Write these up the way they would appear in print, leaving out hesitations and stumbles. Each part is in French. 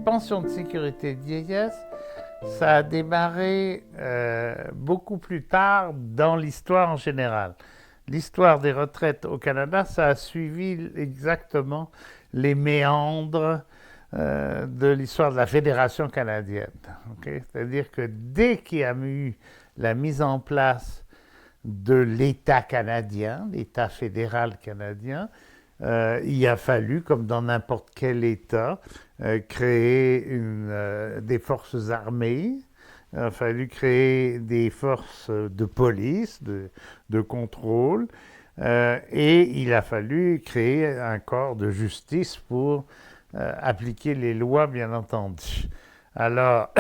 pensions de sécurité de vieillesse, ça a démarré beaucoup plus tard dans l'histoire en général. L'histoire des retraites au Canada, ça a suivi exactement les méandres de l'histoire de la Fédération canadienne. Okay? C'est-à-dire que dès qu'il y a eu la mise en place de l'État canadien, l'État fédéral canadien, il a fallu, comme dans n'importe quel État, créer des forces armées. Il a fallu créer des forces de police, de contrôle, et il a fallu créer un corps de justice pour appliquer les lois, bien entendu. Alors,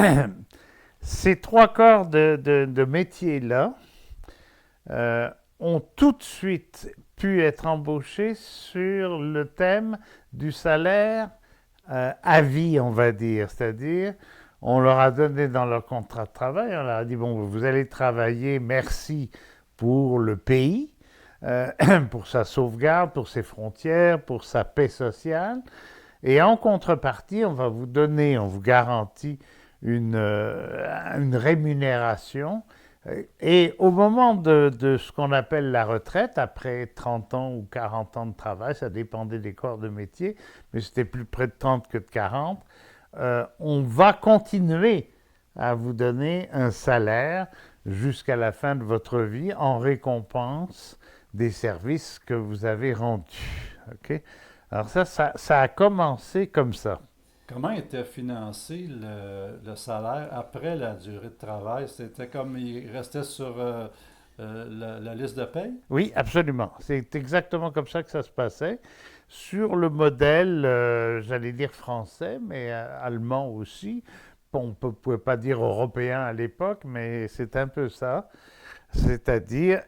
ces trois corps de métiers-là ont tout de suite pu être embauchés sur le thème du salaire à vie, on va dire. C'est-à-dire, on leur a donné dans leur contrat de travail, on leur a dit, bon, vous allez travailler, merci pour le pays, pour sa sauvegarde, pour ses frontières, pour sa paix sociale. Et en contrepartie, on va vous donner, on vous garantit une rémunération. Et au moment de ce qu'on appelle la retraite, après 30 ans ou 40 ans de travail, ça dépendait des corps de métier, mais c'était plus près de 30 que de 40, on va continuer à vous donner un salaire jusqu'à la fin de votre vie en récompense des services que vous avez rendus. Okay? Alors ça a commencé comme ça. Comment était financé le salaire après la durée de travail? C'était comme il restait sur la liste de paye? Oui, absolument. C'est exactement comme ça que ça se passait. Sur le modèle, j'allais dire français, mais allemand aussi. On ne pouvait pas dire européen à l'époque, mais c'est un peu ça. C'est-à-dire,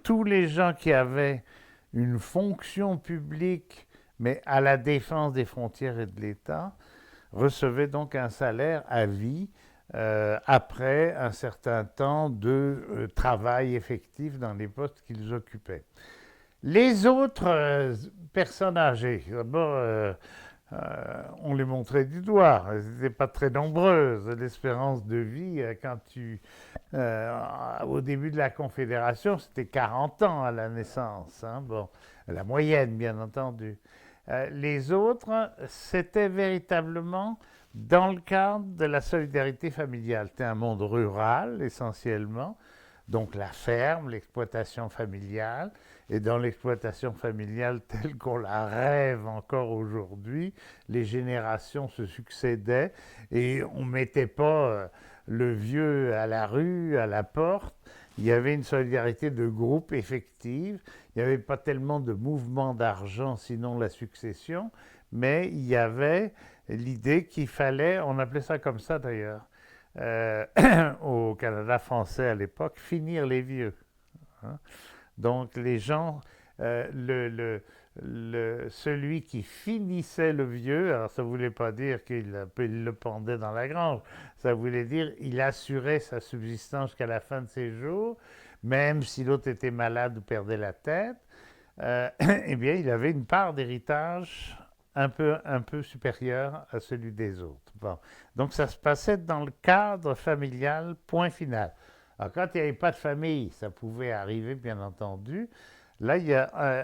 tous les gens qui avaient une fonction publique, mais à la défense des frontières et de l'État, recevaient donc un salaire à vie après un certain temps de travail effectif dans les postes qu'ils occupaient. Les autres personnes âgées, d'abord, on les montrait du doigt. Elles n'étaient pas très nombreuses. L'espérance de vie, au début de la Confédération, c'était 40 ans à la naissance. Hein, bon, la moyenne, bien entendu. Les autres, c'était véritablement dans le cadre de la solidarité familiale. C'était un monde rural, essentiellement. Donc la ferme, l'exploitation familiale. Et dans l'exploitation familiale telle qu'on la rêve encore aujourd'hui, les générations se succédaient et on ne mettait pas le vieux à la rue, à la porte. Il y avait une solidarité de groupe effective. Il n'y avait pas tellement de mouvement d'argent, sinon la succession, mais il y avait l'idée qu'il fallait, on appelait ça comme ça d'ailleurs, euh, au Canada français à l'époque, finir les vieux. Hein. Donc les gens, celui qui finissait le vieux, alors ça ne voulait pas dire qu'il le pendait dans la grange, ça voulait dire qu'il assurait sa subsistance jusqu'à la fin de ses jours, même si l'autre était malade ou perdait la tête, eh bien il avait une part d'héritage un peu supérieure à celui des autres. Bon. Donc ça se passait dans le cadre familial, point final. Alors, quand il n'y avait pas de famille, ça pouvait arriver, bien entendu. Là,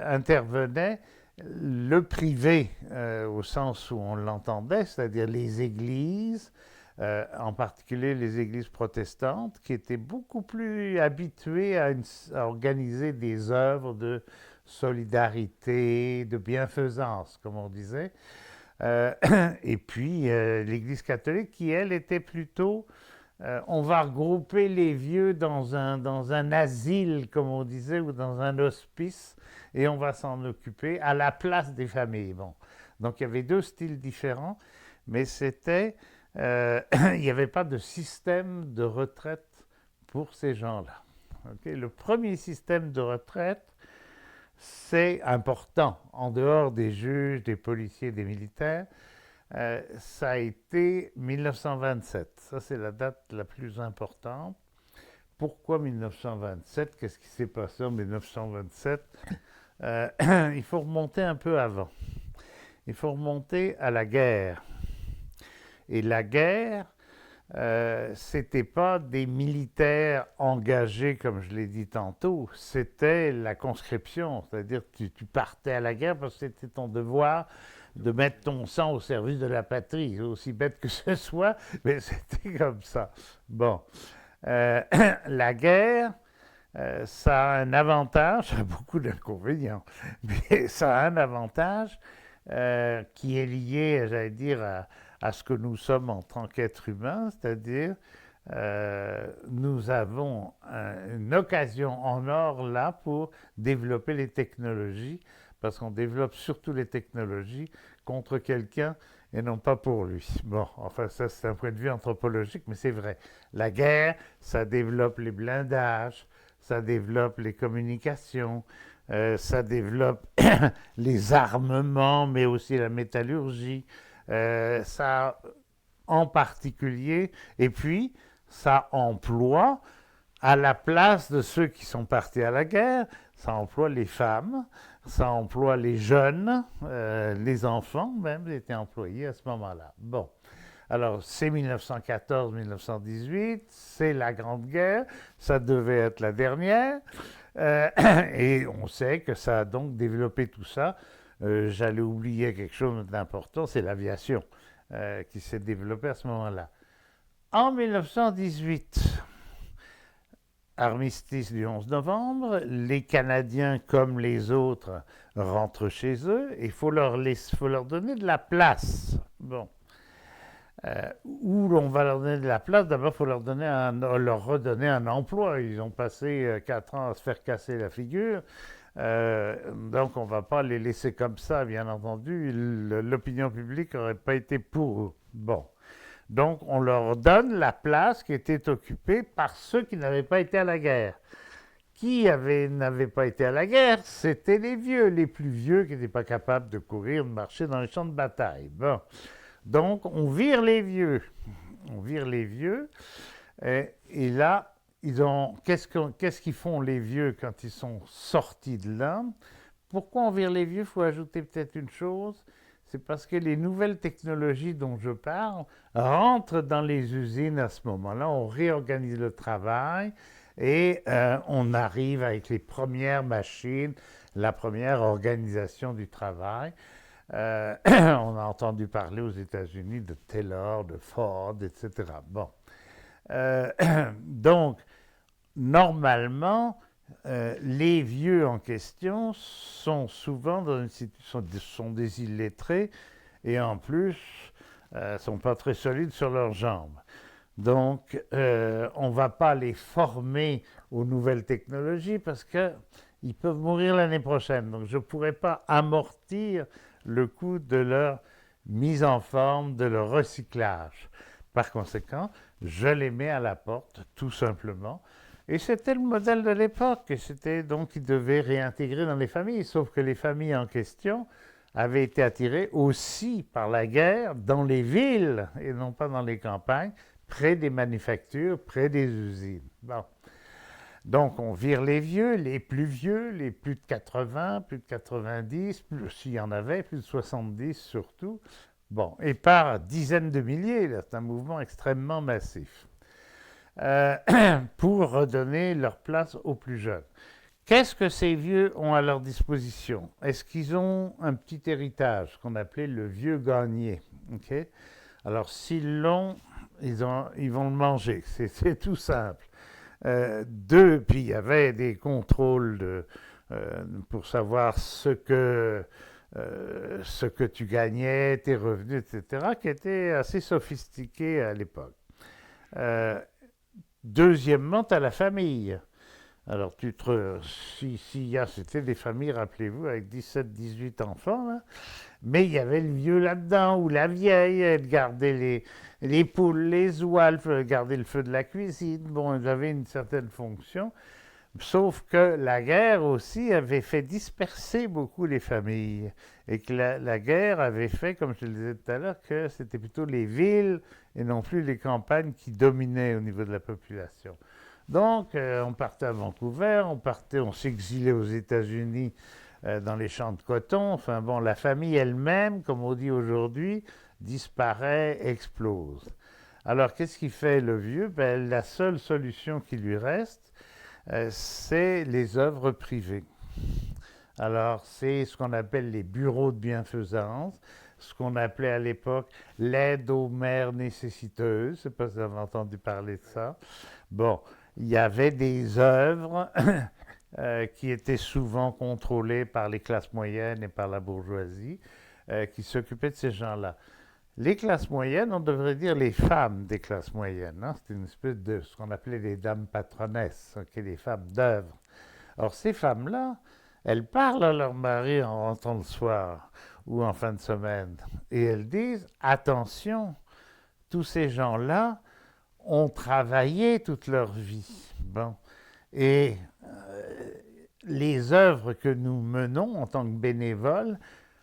intervenait le privé, au sens où on l'entendait, c'est-à-dire les églises, en particulier les églises protestantes, qui étaient beaucoup plus habituées à organiser des œuvres de solidarité, de bienfaisance, comme on disait. Euh, et puis, l'Église catholique, qui, elle, était plutôt on va regrouper les vieux dans un asile, comme on disait, ou dans un hospice, et on va s'en occuper à la place des familles. Bon. Donc il y avait deux styles différents, mais il n'y avait pas de système de retraite pour ces gens-là. Okay? Le premier système de retraite, c'est important, en dehors des juges, des policiers, des militaires, ça a été 1927. Ça, c'est la date la plus importante. Pourquoi 1927? Qu'est-ce qui s'est passé en 1927? euh, Il faut remonter un peu avant. Il faut remonter à la guerre. Et la guerre, c'était pas des militaires engagés, comme je l'ai dit tantôt, c'était la conscription, c'est-à-dire que tu partais à la guerre parce que c'était ton devoir de mettre ton sang au service de la patrie, aussi bête que ce soit, mais c'était comme ça. Bon, euh, la guerre, ça a un avantage, ça a beaucoup d'inconvénients, mais ça a un avantage qui est lié, j'allais dire, à ce que nous sommes en tant qu'êtres humains, c'est-à-dire nous avons une occasion en or là pour développer les technologies, parce qu'on développe surtout les technologies contre quelqu'un et non pas pour lui. Bon, enfin ça c'est un point de vue anthropologique, mais c'est vrai. La guerre, ça développe les blindages, ça développe les communications, ça développe les armements, mais aussi la métallurgie. Ça en particulier, et puis ça emploie à la place de ceux qui sont partis à la guerre, ça emploie les femmes, ça emploie les jeunes, les enfants même étaient employés à ce moment-là. Bon, alors c'est 1914-1918, c'est la Grande Guerre, ça devait être la dernière, euh, et on sait que ça a donc développé tout ça. J'allais oublier quelque chose d'important, c'est l'aviation qui s'est développée à ce moment-là. En 1918, armistice du 11 novembre, les Canadiens comme les autres rentrent chez eux et il faut leur donner de la place. Bon. Où on va leur donner de la place, d'abord il faut leur redonner un emploi. Ils ont passé 4 ans à se faire casser la figure. Donc on ne va pas les laisser comme ça, bien entendu. L'opinion publique n'aurait pas été pour eux. Bon. Donc on leur donne la place qui était occupée par ceux qui n'avaient pas été à la guerre. N'avaient pas été à la guerre, c'était les vieux, les plus vieux qui n'étaient pas capables de courir, de marcher dans les champs de bataille. Bon. Donc on vire les vieux. On vire les vieux. Et là, qu'est-ce qu'ils font les vieux quand ils sont sortis de là? Pourquoi on vire les vieux? Il faut ajouter peut-être une chose. C'est parce que les nouvelles technologies dont je parle rentrent dans les usines à ce moment-là. On réorganise le travail et on arrive avec les premières machines, la première organisation du travail. On a entendu parler aux États-Unis de Taylor, de Ford, etc. Bon. Donc, normalement, les vieux en question sont souvent dans une situation, sont des illettrés et en plus ne sont pas très solides sur leurs jambes. Donc, on ne va pas les former aux nouvelles technologies parce qu'ils peuvent mourir l'année prochaine. Donc, je ne pourrais pas amortir le coût de leur mise en forme, de leur recyclage. Par conséquent, je les mets à la porte, tout simplement. Et c'était le modèle de l'époque. Et c'était donc qu'ils devaient réintégrer dans les familles. Sauf que les familles en question avaient été attirées aussi par la guerre dans les villes et non pas dans les campagnes, près des manufactures, près des usines. Bon. Donc on vire les vieux, les plus de 80, plus de 90, s'il y en avait, plus de 70 surtout. Bon, et par dizaines de milliers, c'est un mouvement extrêmement massif, euh, pour redonner leur place aux plus jeunes. Qu'est-ce que ces vieux ont à leur disposition? Est-ce qu'ils ont un petit héritage qu'on appelait le vieux gagné? Okay. Alors s'ils l'ont, ils vont le manger, c'est tout simple. Puis il y avait des contrôles pour savoir ce que tu gagnais, tes revenus, etc., qui étaient assez sophistiqués à l'époque. Euh, Deuxièmement, tu as la famille. Alors, c'était des familles, rappelez-vous, avec 17-18 enfants, là. Mais il y avait le vieux là-dedans, ou la vieille, elle gardait les poules, les oies, elle gardait le feu de la cuisine. Bon, ils avaient une certaine fonction. Sauf que la guerre aussi avait fait disperser beaucoup les familles. Et que la guerre avait fait, comme je le disais tout à l'heure, que c'était plutôt les villes et non plus les campagnes qui dominaient au niveau de la population. Donc, on partait à Vancouver, on s'exilait aux États-Unis dans les champs de coton. Enfin bon, la famille elle-même, comme on dit aujourd'hui, disparaît, explose. Alors, qu'est-ce qu'il fait le vieux? Ben, la seule solution qui lui reste, c'est les œuvres privées. Alors, c'est ce qu'on appelle les bureaux de bienfaisance, ce qu'on appelait à l'époque l'aide aux mères nécessiteuses. Je ne sais pas si vous avez entendu parler de ça. Bon, il y avait des œuvres qui étaient souvent contrôlées par les classes moyennes et par la bourgeoisie, qui s'occupaient de ces gens-là. Les classes moyennes, on devrait dire les femmes des classes moyennes. Hein? C'est une espèce de ce qu'on appelait les dames patronesses, okay, les femmes d'œuvre. Or, ces femmes-là, elles parlent à leur mari en rentrant le soir ou en fin de semaine. Et elles disent, attention, tous ces gens-là ont travaillé toute leur vie. Bon. Et les œuvres que nous menons en tant que bénévoles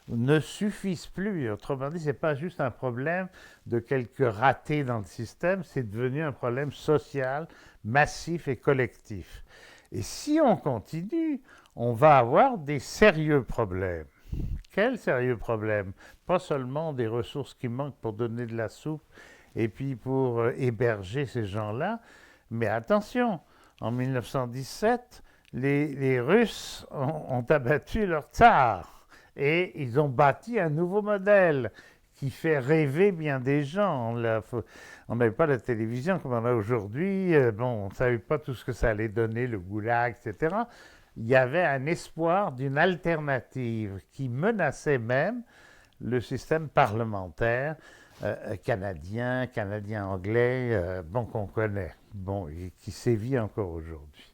ne suffisent plus. Autrement dit, ce n'est pas juste un problème de quelques ratés dans le système, c'est devenu un problème social, massif et collectif. Et si on continue, on va avoir des sérieux problèmes. Quels sérieux problèmes? Pas seulement des ressources qui manquent pour donner de la soupe et puis pour héberger ces gens-là, mais attention, en 1917, les Russes ont abattu leur tsar et ils ont bâti un nouveau modèle qui fait rêver bien des gens. On n'avait pas la télévision comme on a aujourd'hui. Bon, on ne savait pas tout ce que ça allait donner, le goulag, etc. Il y avait un espoir d'une alternative qui menaçait même le système parlementaire canadien-anglais, bon, qu'on connaît, bon, et qui sévit encore aujourd'hui.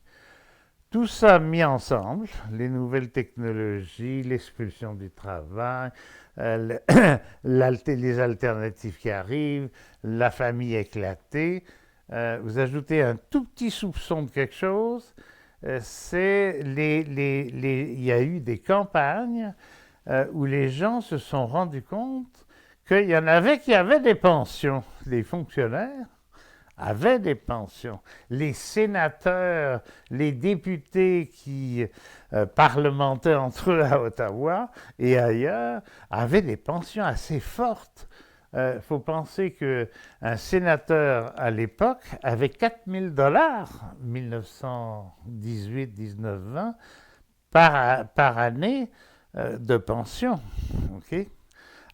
Tout ça mis ensemble, les nouvelles technologies, l'expulsion du travail, les alternatives qui arrivent, la famille éclatée, vous ajoutez un tout petit soupçon de quelque chose, c'est il y a eu des campagnes où les gens se sont rendus compte qu'il y en avait qui avaient des pensions. Les fonctionnaires avaient des pensions. Les sénateurs, les députés qui parlementaient entre eux à Ottawa et ailleurs avaient des pensions assez fortes. Il faut penser qu'un sénateur à l'époque avait 4 000 dollars, 1918, 19, 20, par année de pension. Okay?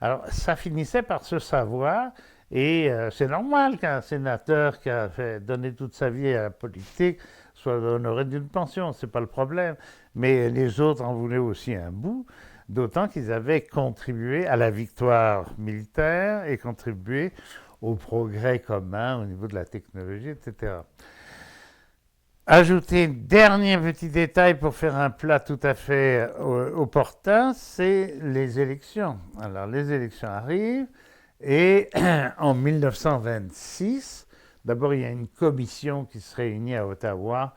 Alors, ça finissait par se savoir, et c'est normal qu'un sénateur qui a donné toute sa vie à la politique soit honoré d'une pension, c'est pas le problème. Mais les autres en voulaient aussi un bout, d'autant qu'ils avaient contribué à la victoire militaire et contribué au progrès commun au niveau de la technologie, etc. Ajouter un dernier petit détail pour faire un plat tout à fait opportun, c'est les élections. Alors, les élections arrivent et en 1926, d'abord, il y a une commission qui se réunit à Ottawa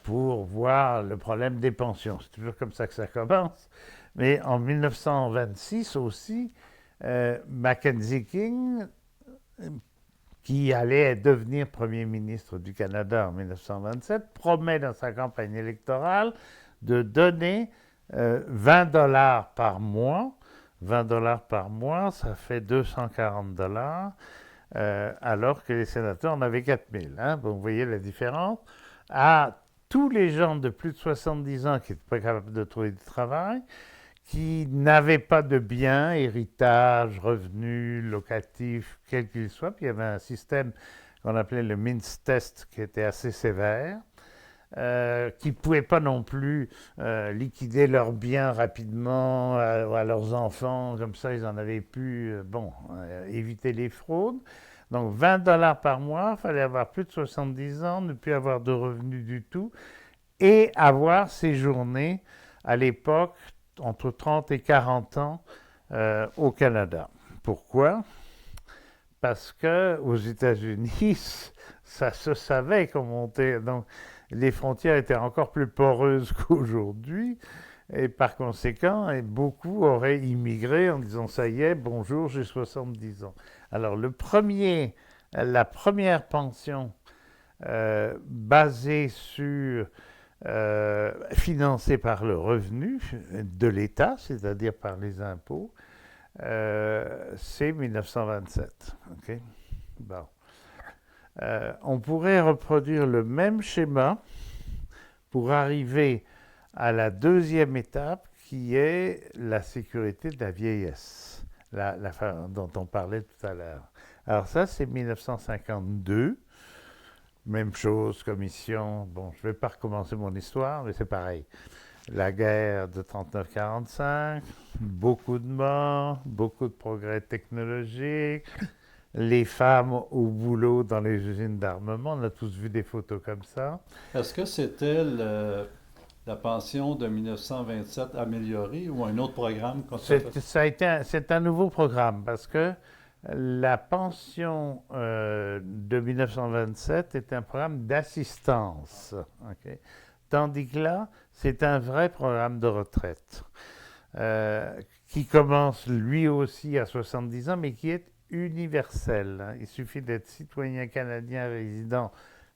pour voir le problème des pensions. C'est toujours comme ça que ça commence. Mais en 1926 aussi, Mackenzie King, qui allait devenir Premier ministre du Canada en 1927, promet dans sa campagne électorale de donner 20 dollars par mois. 20 dollars par mois, ça fait 240 dollars, alors que les sénateurs en avaient 4 000. Hein? Bon, vous voyez la différence. À tous les gens de plus de 70 ans qui n'étaient pas capables de trouver du travail, qui n'avaient pas de biens, héritage, revenus, locatifs, quel qu'il soit. Puis il y avait un système qu'on appelait le Mintz Test qui était assez sévère, qui ne pouvaient pas non plus liquider leurs biens rapidement à leurs enfants, comme ça ils en avaient pu éviter les fraudes. Donc 20 dollars par mois, il fallait avoir plus de 70 ans, ne plus avoir de revenus du tout, et avoir séjourné à l'époque entre 30 et 40 ans au Canada. Pourquoi? Parce qu'aux États-Unis, ça se savait qu'on montait. Donc, les frontières étaient encore plus poreuses qu'aujourd'hui. Et par conséquent, beaucoup auraient immigré en disant ça y est, bonjour, j'ai 70 ans. Alors, la première pension basée sur financé par le revenu de l'État, c'est-à-dire par les impôts, C'est 1927. OK? Bon. On pourrait reproduire le même schéma pour arriver à la deuxième étape qui est la sécurité de la vieillesse, dont on parlait tout à l'heure. Alors ça, c'est 1952. Même chose, commission. Bon, je ne vais pas recommencer mon histoire, mais c'est pareil. La guerre de 39-45, beaucoup de morts, beaucoup de progrès technologiques, les femmes au boulot dans les usines d'armement. On a tous vu des photos comme ça. Est-ce que c'était la pension de 1927 améliorée ou un autre programme qu'on s'est fait? C'est un nouveau programme parce que la pension de 1927 est un programme d'assistance. OK? Tandis que là, c'est un vrai programme de retraite qui commence lui aussi à 70 ans, mais qui est universel. Hein. Il suffit d'être citoyen canadien résident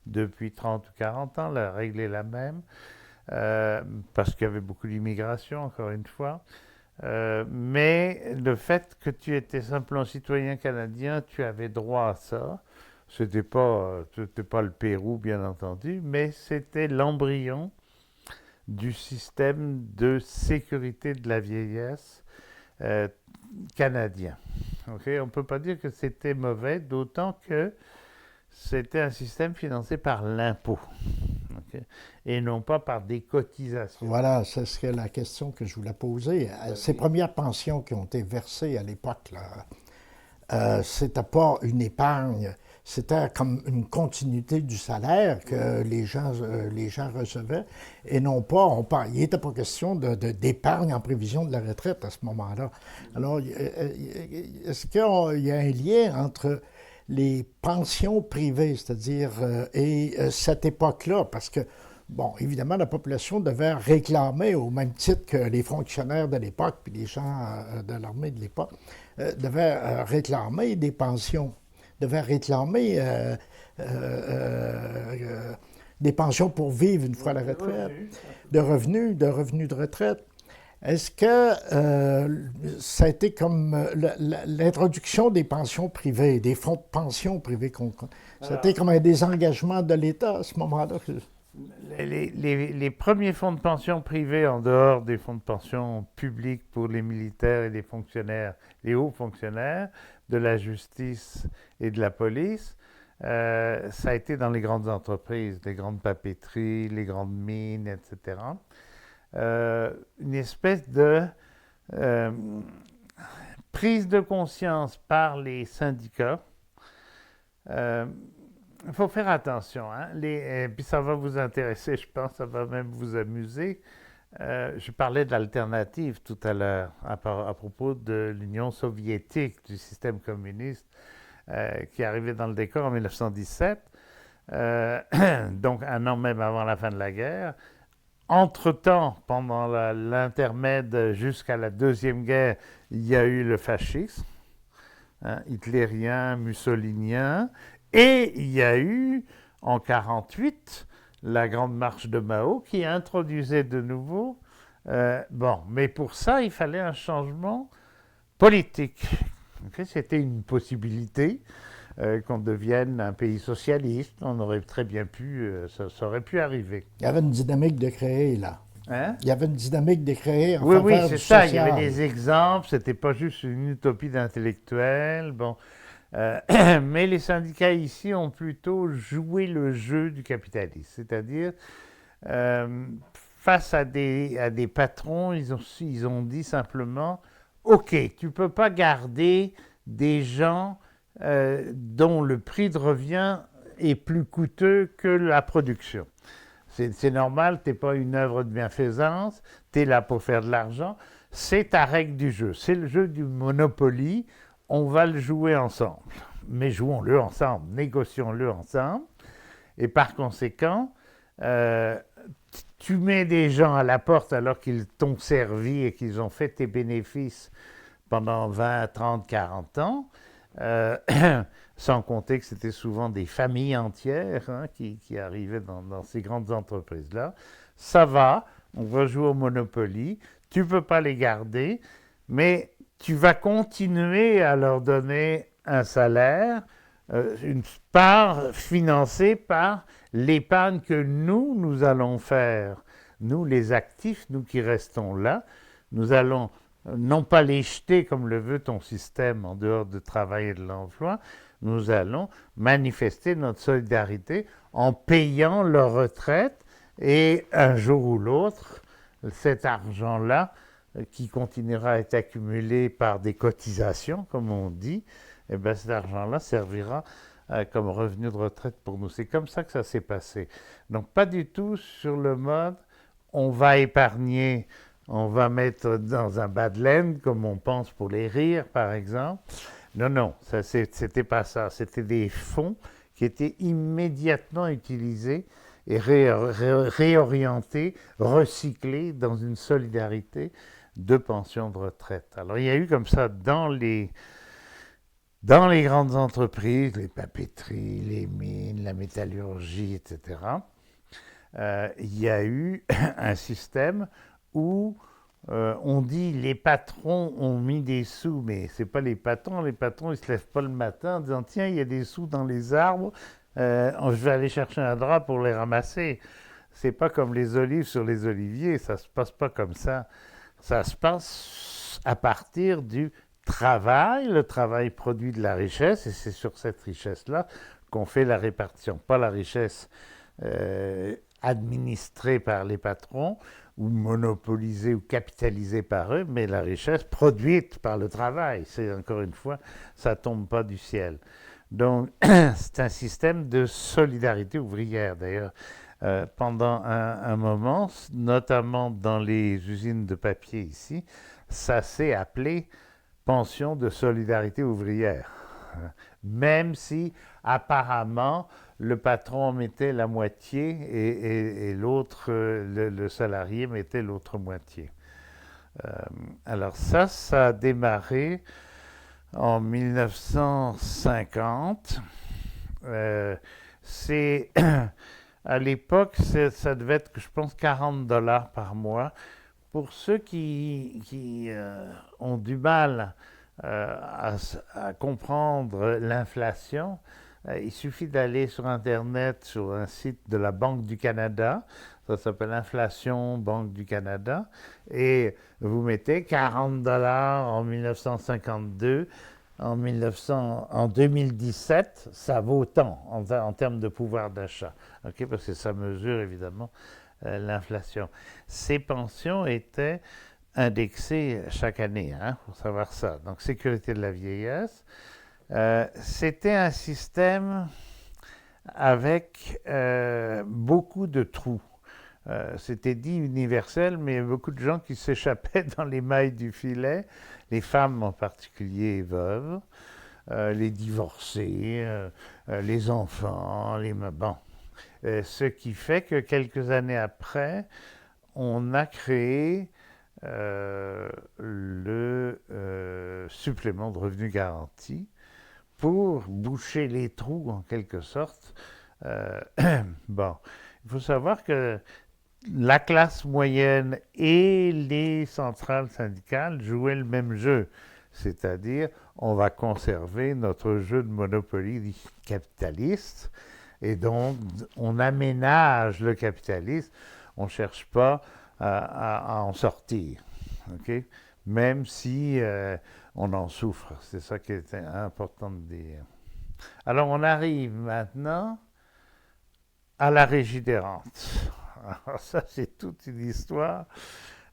depuis 30 ou 40 ans, la règle est la même, parce qu'il y avait beaucoup d'immigration, encore une fois. Mais le fait que tu étais simplement citoyen canadien, tu avais droit à ça. C'était pas le Pérou, bien entendu, mais c'était l'embryon du système de sécurité de la vieillesse euh, canadien. Okay? On ne peut pas dire que c'était mauvais, d'autant que c'était un système financé par l'impôt. Okay? Et non pas par des cotisations. Voilà, c'est la question que je voulais poser. Ces premières pensions qui ont été versées à l'époque, c'était pas une épargne, c'était comme une continuité du salaire que les gens recevaient, et non pas, il n'était pas question d'épargne en prévision de la retraite à ce moment-là. Alors, est-ce qu'il y a un lien entre les pensions privées, c'est-à-dire, et cette époque-là? Parce que, bon, évidemment, la population devait réclamer, au même titre que les fonctionnaires de l'époque, puis les gens de l'armée de l'époque, devaient réclamer des pensions, devaient réclamer des pensions pour vivre une fois la retraite, de revenus de retraite. Est-ce que ça a été comme l'introduction des pensions privées, des fonds de pension privés, ça a été comme un désengagement de l'État à ce moment-là? Les premiers fonds de pension privés, en dehors des fonds de pension publics pour les militaires et les fonctionnaires, les hauts fonctionnaires de la justice et de la police, ça a été dans les grandes entreprises, les grandes papeteries, les grandes mines, etc. Une espèce de prise de conscience par les syndicats. Il faut faire attention, hein? Puis ça va vous intéresser, je pense, ça va même vous amuser. Je parlais de l'alternative tout à l'heure à propos de l'Union soviétique, du système communiste qui est arrivé dans le décor en 1917, donc un an même avant la fin de la guerre. Entre-temps, pendant l'intermède jusqu'à la Deuxième Guerre, il y a eu le fascisme, hein, hitlérien, mussolinien, et il y a eu, en 1948, la Grande Marche de Mao qui introduisait de nouveau... mais pour ça, il fallait un changement politique. Okay, c'était une possibilité qu'on devienne un pays socialiste. On aurait très bien pu... ça aurait pu arriver. Il y avait une dynamique de créer, là. Hein? Il y avait une dynamique de créer en oui, faveur c'est du ça. social. Il y avait des exemples. C'était pas juste une utopie d'intellectuels. Bon... mais les syndicats ici ont plutôt joué le jeu du capitalisme, c'est-à-dire face à des patrons, ils ont dit simplement « Ok, tu ne peux pas garder des gens dont le prix de revient est plus coûteux que la production. C'est normal, tu n'es pas une œuvre de bienfaisance, tu es là pour faire de l'argent, c'est ta règle du jeu, c'est le jeu du Monopoly. On va le jouer ensemble, mais jouons-le ensemble, négocions-le ensemble, et par conséquent, tu mets des gens à la porte alors qu'ils t'ont servi et qu'ils ont fait tes bénéfices pendant 20, 30, 40 ans, sans compter que c'était souvent des familles entières hein, qui arrivaient dans ces grandes entreprises-là. Ça va, on va jouer au Monopoly, tu ne peux pas les garder, mais tu vas continuer à leur donner un salaire, une part financée par l'épargne que nous allons faire. Nous, les actifs, nous qui restons là, nous allons non pas les jeter comme le veut ton système en dehors du travail et de l'emploi, nous allons manifester notre solidarité en payant leur retraite et un jour ou l'autre, cet argent-là qui continuera à être accumulé par des cotisations, comme on dit, eh bien cet argent-là servira comme revenu de retraite pour nous. C'est comme ça que ça s'est passé. Donc pas du tout sur le mode on va épargner, on va mettre dans un Badland, comme on pense pour les rires, par exemple. Non, non, c'était pas ça. C'était des fonds qui étaient immédiatement utilisés et réorientés, recyclés dans une solidarité de pension de retraite. Alors, il y a eu comme ça dans les grandes entreprises, les papeteries, les mines, la métallurgie, etc., il y a eu un système où on dit les patrons ont mis des sous, mais ce n'est pas les patrons ils ne se lèvent pas le matin en disant tiens, il y a des sous dans les arbres, je vais aller chercher un drap pour les ramasser. C'est pas comme les olives sur les oliviers, ça se passe pas comme ça. Ça se passe à partir du travail. Le travail produit de la richesse et c'est sur cette richesse-là qu'on fait la répartition, pas la richesse administrée par les patrons ou monopolisée ou capitalisée par eux, mais la richesse produite par le travail. C'est encore une fois, ça tombe pas du ciel. Donc, c'est un système de solidarité ouvrière. D'ailleurs, pendant un moment, notamment dans les usines de papier ici, ça s'est appelé pension de solidarité ouvrière. Même si, apparemment, le patron mettait la moitié et l'autre, le salarié mettait l'autre moitié. Alors ça a démarré en 1950. C'est à l'époque, ça devait être, je pense, $40 par mois. Pour ceux qui ont du mal à comprendre l'inflation, il suffit d'aller sur Internet, sur un site de la Banque du Canada, ça s'appelle Inflation Banque du Canada, et vous mettez $40 en 1952, en 2017, ça vaut tant en termes de pouvoir d'achat, okay? Parce que ça mesure évidemment l'inflation. Ces pensions étaient indexées chaque année, hein, pour savoir ça. Donc sécurité de la vieillesse. C'était un système avec beaucoup de trous. C'était dit universel, mais il y avait beaucoup de gens qui s'échappaient dans les mailles du filet, les femmes en particulier veuves, les divorcés, les enfants, bon. Ce qui fait que quelques années après, on a créé le supplément de revenu garanti pour boucher les trous en quelque sorte. Bon, il faut savoir que la classe moyenne et les centrales syndicales jouaient le même jeu, c'est-à-dire on va conserver notre jeu de Monopoly capitaliste et donc on aménage le capitalisme, on ne cherche pas à en sortir, okay? Même si on en souffre. C'est ça qui est important de dire. Alors on arrive maintenant à la régie des rentes. Alors ça c'est toute une histoire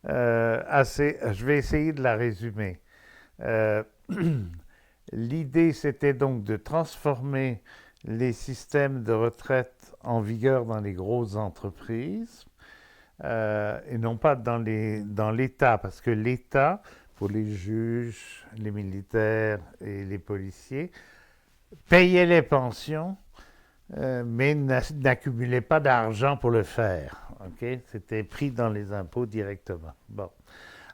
assez... Je vais essayer de la résumer. L'idée c'était donc de transformer les systèmes de retraite en vigueur dans les grosses entreprises et non pas dans l'État, parce que l'État, pour les juges, les militaires et les policiers, payait les pensions, mais n'accumulait pas d'argent pour le faire. Okay? C'était pris dans les impôts directement. Bon.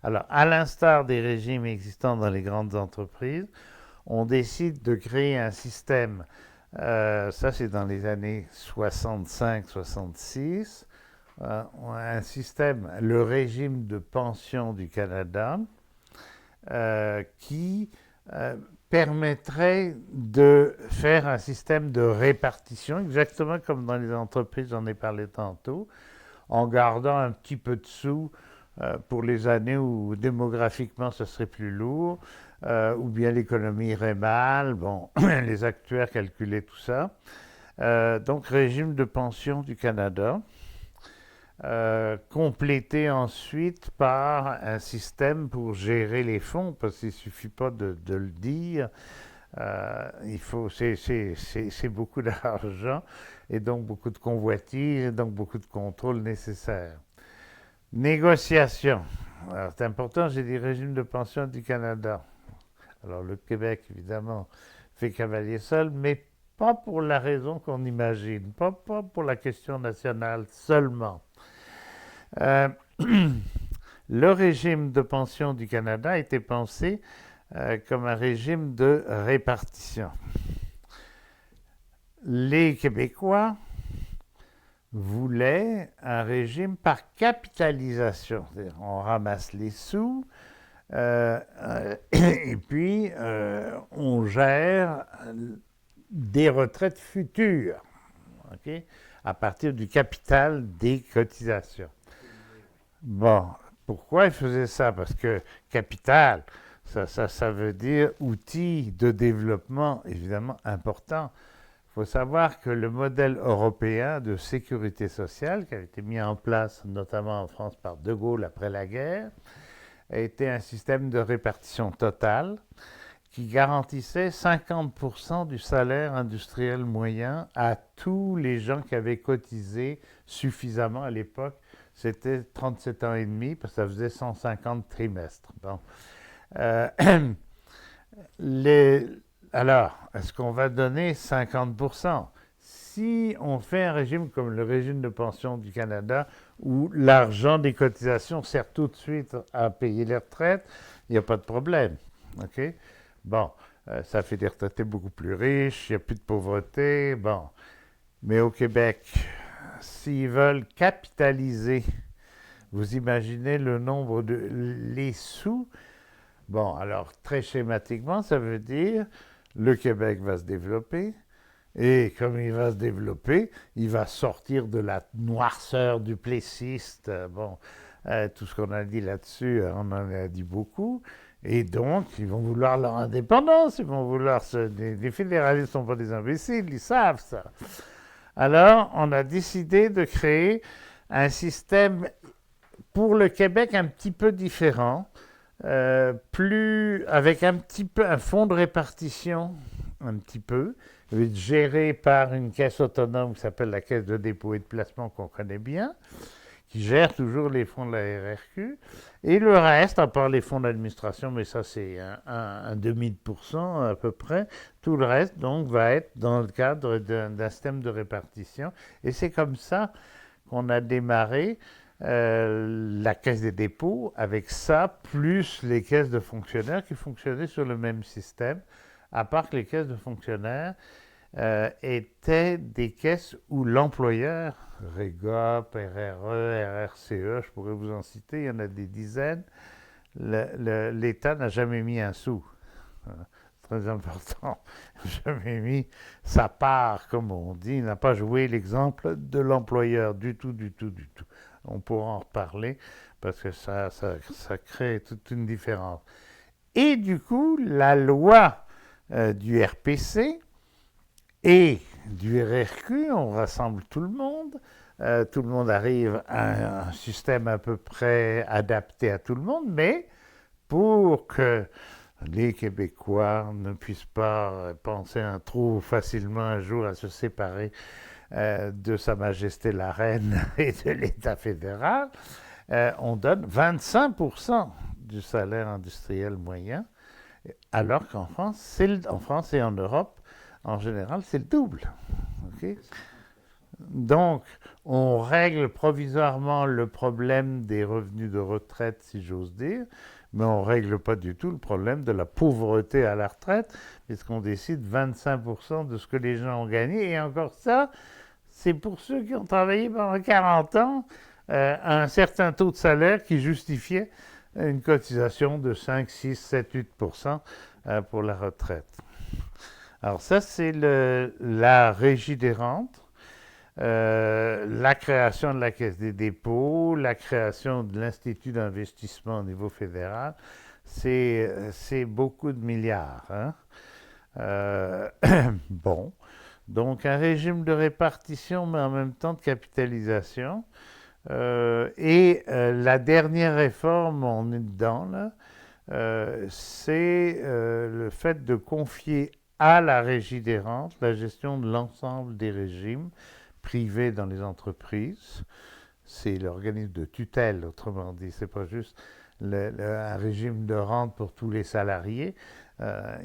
Alors, à l'instar des régimes existants dans les grandes entreprises, on décide de créer un système, ça c'est dans les années 65-66, un système, le régime de pension du Canada, qui permettrait de faire un système de répartition, exactement comme dans les entreprises, j'en ai parlé tantôt, en gardant un petit peu de sous pour les années où démographiquement ce serait plus lourd, ou bien l'économie irait mal, bon, les actuaires calculaient tout ça. Donc, régime de pension du Canada, complété ensuite par un système pour gérer les fonds, parce qu'il ne suffit pas de le dire, c'est beaucoup d'argent, et donc beaucoup de convoitises, et donc beaucoup de contrôle nécessaire. Négociation. Alors, c'est important, j'ai dit régime de pension du Canada. Alors, le Québec, évidemment, fait cavalier seul, mais pas pour la raison qu'on imagine, pas pour la question nationale seulement. Le régime de pension du Canada a été pensé comme un régime de répartition. Les Québécois voulaient un régime par capitalisation, c'est-à-dire on ramasse les sous et puis on gère des retraites futures, okay, à partir du capital des cotisations. Bon, pourquoi ils faisaient ça? Parce que capital, ça veut dire outil de développement évidemment important. Il faut savoir que le modèle européen de sécurité sociale, qui a été mis en place notamment en France par De Gaulle après la guerre, a été un système de répartition totale qui garantissait 50% du salaire industriel moyen à tous les gens qui avaient cotisé suffisamment à l'époque. C'était 37 ans et demi, parce que ça faisait 150 trimestres. Bon. Alors, est-ce qu'on va donner 50%? Si on fait un régime comme le régime de pension du Canada, où l'argent des cotisations sert tout de suite à payer les retraites, il n'y a pas de problème. Okay? Bon, ça fait des retraités beaucoup plus riches, il n'y a plus de pauvreté. Bon, mais au Québec, s'ils veulent capitaliser, vous imaginez le nombre de... les sous. Bon, alors, très schématiquement, ça veut dire le Québec va se développer, et comme il va se développer, il va sortir de la noirceur du plessiste. Bon, tout ce qu'on a dit là-dessus, on en a dit beaucoup. Et donc, ils vont vouloir leur indépendance, ils vont vouloir les fédéralistes ne sont pas des imbéciles, ils savent ça. Alors, on a décidé de créer un système pour le Québec un petit peu différent, avec un petit peu un fonds de répartition, un petit peu, géré par une caisse autonome qui s'appelle la Caisse de dépôt et de placement qu'on connaît bien, qui gère toujours les fonds de la RRQ, et le reste, à part les fonds d'administration, mais ça c'est un demi-% à peu près, tout le reste donc va être dans le cadre d'un système de répartition, et c'est comme ça qu'on a démarré la caisse des dépôts, avec ça, plus les caisses de fonctionnaires qui fonctionnaient sur le même système, à part que les caisses de fonctionnaires étaient des caisses où l'employeur, REGOP, RRE, RRCE, je pourrais vous en citer, il y en a des dizaines, l'État n'a jamais mis un sou. Très important, jamais mis sa part, comme on dit, il n'a pas joué l'exemple de l'employeur du tout. On pourra en reparler parce que ça crée toute une différence. Et du coup, la loi du RPC et du RRQ, on rassemble tout le monde arrive à un système à peu près adapté à tout le monde, mais pour que les Québécois ne puissent pas penser trop facilement un jour à se séparer de Sa Majesté la Reine et de l'État fédéral, on donne 25% du salaire industriel moyen, alors qu'en France, en France et en Europe, en général, c'est le double. Okay? Donc, on règle provisoirement le problème des revenus de retraite, si j'ose dire, mais on ne règle pas du tout le problème de la pauvreté à la retraite, puisqu'on décide 25% de ce que les gens ont gagné, et encore ça, c'est pour ceux qui ont travaillé pendant 40 ans à un certain taux de salaire qui justifiait une cotisation de 5, 6, 7, 8% pour la retraite. Alors ça, c'est la régie des rentes. La création de la Caisse des dépôts, la création de l'Institut d'investissement au niveau fédéral, c'est beaucoup de milliards. Hein? Bon, donc un régime de répartition, mais en même temps de capitalisation. La dernière réforme, on est dedans, là, c'est le fait de confier à la Régie des rentes la gestion de l'ensemble des régimes privés dans les entreprises. C'est l'organisme de tutelle, autrement dit. C'est pas juste un régime de rente pour tous les salariés.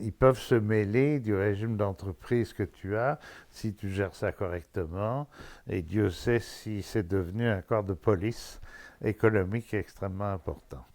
Ils peuvent se mêler du régime d'entreprise que tu as si tu gères ça correctement. Et Dieu sait si c'est devenu un corps de police économique extrêmement important.